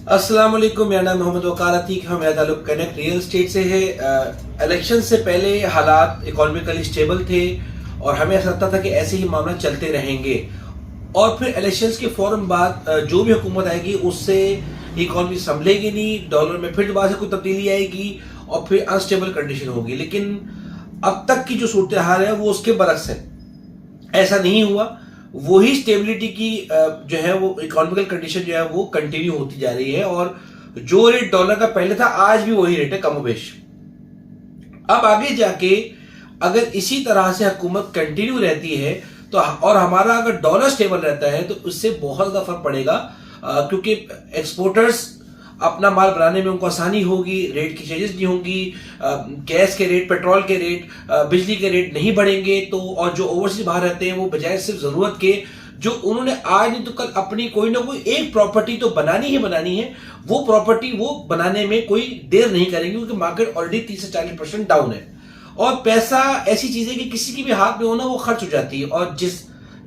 अस्सलाम वालेकुम, मेरा नाम मोहम्मद वकार अतीक है। मेरा ताल्लुक कनेक्ट रियल एस्टेट से है। इलेक्शन से पहले हालात इकोनॉमिकली स्टेबल थे और हमें ऐसा लगता था कि ऐसे ही मामला चलते रहेंगे और फिर इलेक्शंस के फौरन बाद जो भी हुकूमत आएगी उससे इकोनॉमी संभलेगी नहीं, डॉलर में फिर दोबारा से कोई तब्दीली आएगी और फिर अनस्टेबल कंडीशन होगी। लेकिन अब तक की जो सूरत हाल है वो उसके बरक्स है। ऐसा नहीं हुआ। वही स्टेबिलिटी की जो है वो इकोनॉमिकल कंडीशन जो है वो कंटिन्यू होती जा रही है और जो रेट डॉलर का पहले था आज भी वही रेट है कमोबेश। अब आगे जाके अगर इसी तरह से हुकूमत कंटिन्यू रहती है तो और हमारा अगर डॉलर स्टेबल रहता है तो उससे बहुत ज्यादा फर्क पड़ेगा, क्योंकि एक्सपोर्टर्स अपना माल बनाने में उनको आसानी होगी, रेट की चेंजेस नहीं होंगी, गैस के रेट, पेट्रोल के रेट, बिजली के रेट नहीं बढ़ेंगे। तो और जो ओवरसीज बाहर रहते हैं वो बजाय सिर्फ जरूरत के जो उन्होंने आज नहीं तो कल अपनी कोई ना कोई एक प्रॉपर्टी तो बनानी ही बनानी है, वो प्रॉपर्टी वो बनाने में कोई देर नहीं करेंगे क्योंकि मार्केट ऑलरेडी 30 से 40% डाउन है। और पैसा ऐसी चीज है कि किसी के भी हाथ में हो ना वो खर्च हो जाती है। और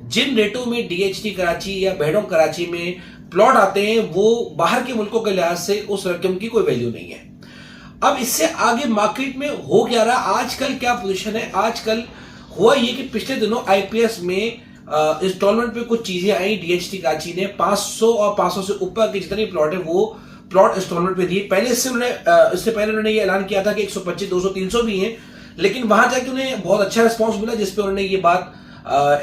जिन रेटों में डीएचटी कराची या बेडों कराची में प्लॉट आते हैं वो बाहर के मुल्कों के लिहाज से उस रकम की कोई वैल्यू नहीं है। अब इससे आगे मार्केट में हो क्या रहा, आजकल क्या पोजीशन है? आजकल हुआ ये कि पिछले दिनों आईपीएस में इंस्टॉलमेंट पे कुछ चीजें आई। डीएचटी कराची ने 500 और 500 से ऊपर के जितने प्लॉट है वो प्लॉट इंस्टॉलमेंट पे दिए। इससे पहले उन्होंने ये ऐलान किया था कि 125, 200, 300 भी हैं, लेकिन वहां जाके उन्हें बहुत अच्छा रिस्पॉन्स मिला जिसपे उन्होंने ये बात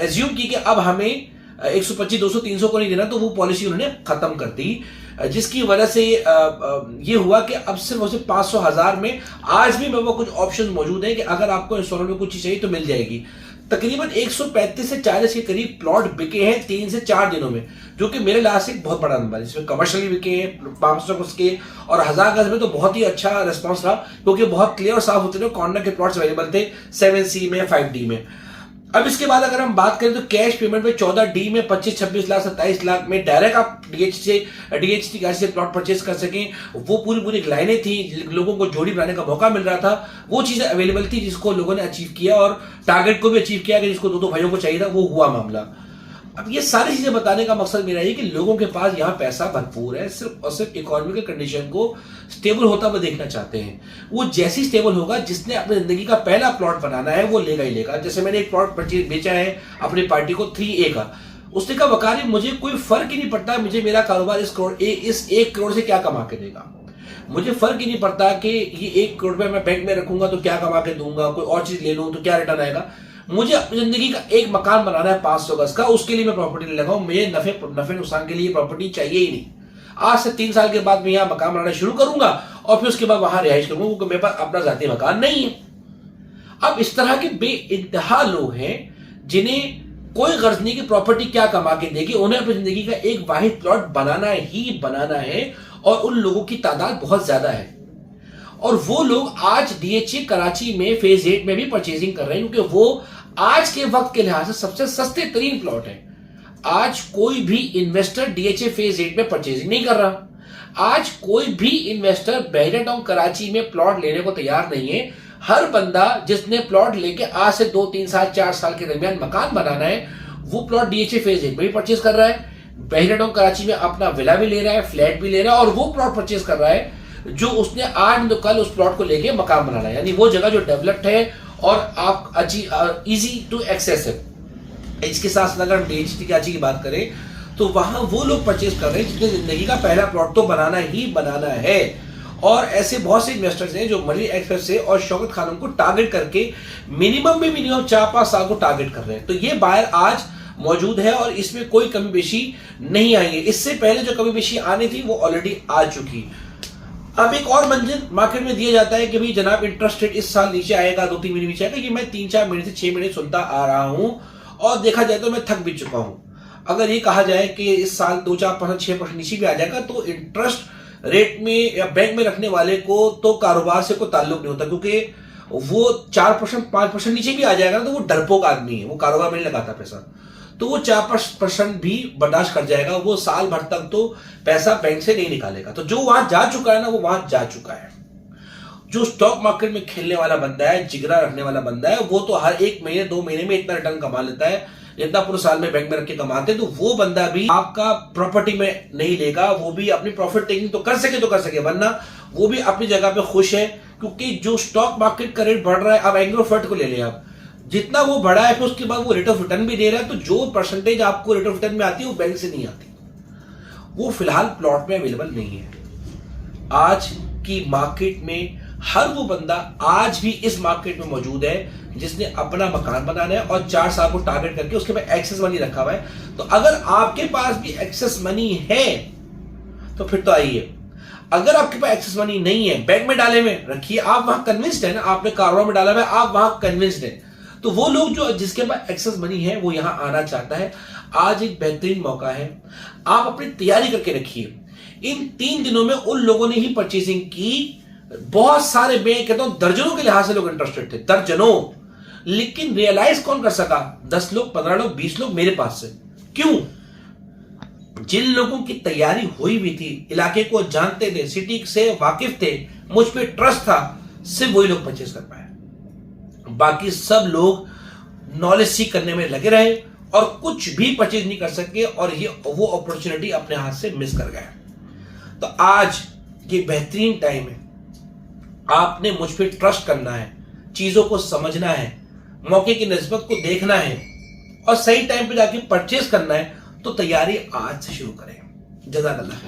एज्यूम की कि अब हमें 125, 200, 300 को नहीं देना, तो वो पॉलिसी उन्होंने खत्म कर दी, जिसकी वजह से ये हुआ कि अब सिर्फ और सिर्फ 500, 1000 में आज भी मेरे कुछ ऑप्शन मौजूद हैं कि अगर आपको इंस्टॉलमेंट में कुछ चीज चाहिए तो मिल जाएगी। तकरीबन 135 से 40 के करीब प्लॉट बिके हैं 3 से 4 दिनों में, जो कि मेरे लिहाज से बहुत बड़ा नंबर है। इसमें कमर्शियली बिके हैं 500 गज के और 1000 गज में तो बहुत ही अच्छा रिस्पॉन्स रहा क्योंकि बहुत क्लियर और साफ होते थे, कॉर्नर के प्लॉट्स अवेलेबल थे 7C में, 5D में। अब इसके बाद अगर हम बात करें तो कैश पेमेंट में 14D में 25, 26 लाख, 27 लाख में डायरेक्ट आप डीएचटी गाड़ी से प्लॉट परचेज कर सकें, वो पूरी लाइनें थी, लोगों को जोड़ी बनाने का मौका मिल रहा था, वो चीजें अवेलेबल थी जिसको लोगों ने अचीव किया और टारगेट को भी अचीव किया कि जिसको दो भाइयों को चाहिए था वो हुआ मामला। अब ये सारी चीजें बताने का मकसद मेरा ये कि लोगों के पास यहाँ पैसा भरपूर है, सिर्फ और सिर्फ इकोनॉमिकल कंडीशन को स्टेबल होता हुआ देखना चाहते हैं। वो जैसी स्टेबल होगा, जिसने अपनी जिंदगी का पहला प्लॉट बनाना है वो लेगा ही लेगा। जैसे मैंने एक प्लॉट बेचा है अपनी पार्टी को 3A का, उसने कहा वकारी मुझे कोई फर्क ही नहीं पड़ता, मुझे मेरा कारोबार इस 1 करोड़ से क्या कमा के देगा, मुझे फर्क ही नहीं पड़ता कि ये 1 करोड़ रुपए मैं बैंक में रखूंगा तो क्या कमा के दूंगा, कोई और चीज ले लूं तो क्या रिटर्न आएगा, मुझे अपनी जिंदगी का एक मकान बनाना है 500 गज का, उसके लिए मैं प्रॉपर्टी ले लगा हूं, मुझे नफे नुकसान के लिए प्रॉपर्टी चाहिए ही नहीं। आज से 3 साल के बाद मैं यहां मकान बनाना शुरू करूंगा और फिर उसके बाद वहां रिहाइश करूंगा क्योंकि मेरे पास अपना जाती मकान नहीं है। अब इस तरह के बेइंतहा लोग हैं जिन्हें कोई गर्ज नहीं कि प्रॉपर्टी क्या कमा के देगी, उन्हें अपनी जिंदगी का एक वाहिद प्लॉट बनाना ही बनाना है और उन लोगों की तादाद बहुत ज्यादा है। और वो लोग आज डीएचए कराची में फेज 8 में भी परचेजिंग कर रहे हैं क्योंकि वो आज के वक्त के लिहाज से सबसे सस्ते तरीन प्लॉट है। आज कोई भी इन्वेस्टर डीएचए फेज 8 में परचेजिंग नहीं कर रहा। आज कोई भी इन्वेस्टर बहरा टाउन कराची में प्लॉट लेने को तैयार नहीं है। हर बंदा जिसने प्लॉट लेके आज से 2, 3 साल, 4 साल के दरमियान मकान बनाना है वो प्लॉट डीएचए फेज 8 में भी परचेज कर रहा है। बहरा टाउन कराची में अपना विला भी ले रहा है, फ्लैट भी ले रहा है और वो प्लॉट परचेज कर रहा है जो उसने आज तो कल उस प्लॉट को लेके मकान बनाना है। यानी वो जगह जो डेवलप्ड है और आप इजी टू एक्सेस है। इसके साथ अगर हम डीएचटी कराची की बात करें तो वहां वो लोग परचेज कर रहे हैं जिनकी जिंदगी का पहला प्लॉट तो बनाना ही बनाना है। और ऐसे बहुत से इन्वेस्टर्स हैं जो मनी एक्सप्रेस से और शौकत खानम को टारगेट करके मिनिमम 4-5 साल को टारगेट कर रहे हैं। तो ये बायर आज मौजूद है और इसमें कोई कमी बेशी नहीं आई है। इससे पहले जो कमी बेशी आनी थी वो ऑलरेडी आ चुकी। अब एक और मंजिल मार्केट में दिया जाता है कि भाई जनाब इंटरेस्ट रेट इस साल नीचे आएगा, 2-3 महीने नीचे आएगा। ये मैं 3-4 महीने से 6 महीने सुनता आ रहा हूं और देखा जाए तो मैं थक भी चुका हूं। अगर ये कहा जाए कि इस साल 2-4%, 6% नीचे भी आ जाएगा तो इंटरेस्ट रेट में या बैंक में रखने वाले को तो कारोबार से कोई ताल्लुक नहीं होता, क्योंकि वो 4%, 5% नीचे भी आ जाएगा तो वो डरपोक आदमी है, वो कारोबार में नहीं लगाता पैसा, तो वो 4% भी बर्दाश्त कर जाएगा। वो साल भर तक तो पैसा बैंक से नहीं निकालेगा। तो जो वहां जा चुका है ना वो वहां जा चुका है। जो स्टॉक मार्केट में खेलने वाला बंदा है, जिगरा रखने वाला बंदा है, वो तो हर 1 महीने 2 महीने में इतना रिटर्न कमा लेता है जितना पूरे साल में बैंक में रख के कमाते हैं, तो वो बंदा भी आपका प्रॉपर्टी में नहीं लेगा, वो भी अपनी प्रॉफिट टेकिंग तो कर सके, वरना वो भी अपनी जगह पे खुश है, क्योंकि जो स्टॉक मार्केट का रेट बढ़ रहा है, अब एंग्रोफर्ट को ले लें आप, जितना वो बढ़ा है फिर उसके बाद वो रेट ऑफ रिटर्न भी दे रहा है, तो जो परसेंटेज आपको रेट ऑफ रिटर्न में आती है वो बैंक से नहीं आती, वो फिलहाल प्लॉट में अवेलेबल नहीं है। आज की मार्केट में हर वो बंदा आज भी इस मार्केट में मौजूद है जिसने अपना मकान बनाना है और 4 साल को टारगेट करके उसके पास एक्सेस मनी रखा हुआ है। तो अगर आपके पास भी एक्सेस मनी है तो फिर तो आइए, अगर आपके पास एक्सेस मनी नहीं है, बैंक में डाले में रखिए, आप वहां कन्विंस्ड है ना, आपने कारोबार में डाला हुआ है, आप वहां कन्विंस्ड है, तो वो लोग जो जिसके पास एक्सेस मनी है वो यहां आना चाहता है। आज एक बेहतरीन मौका है, आप अपनी तैयारी करके रखिए। इन 3 दिनों में उन लोगों ने ही परचेसिंग की, बहुत सारे, मैं कहता हूं दर्जनों के लिहाज से लोग इंटरेस्टेड थे, दर्जनों, लेकिन रियलाइज कौन कर सका? 10 लोग, 15 लोग, 20 लोग मेरे पास से। क्यों? जिन लोगों की तैयारी हुई भी थी, इलाके को जानते थे, सिटी से वाकिफ थे, मुझ पे ट्रस्ट था, सिर्फ वही लोग परचेस कर पाए। बाकी सब लोग नॉलेज सीख करने में लगे रहे और कुछ भी परचेज नहीं कर सके, और ये वो अपॉर्चुनिटी अपने हाथ से मिस कर गए। तो आज ये बेहतरीन टाइम है, आपने मुझ पे ट्रस्ट करना है, चीजों को समझना है, मौके की निस्बत को देखना है और सही टाइम पे जाके परचेज करना है। तो तैयारी आज से शुरू करें। जज़ाकल्लाह।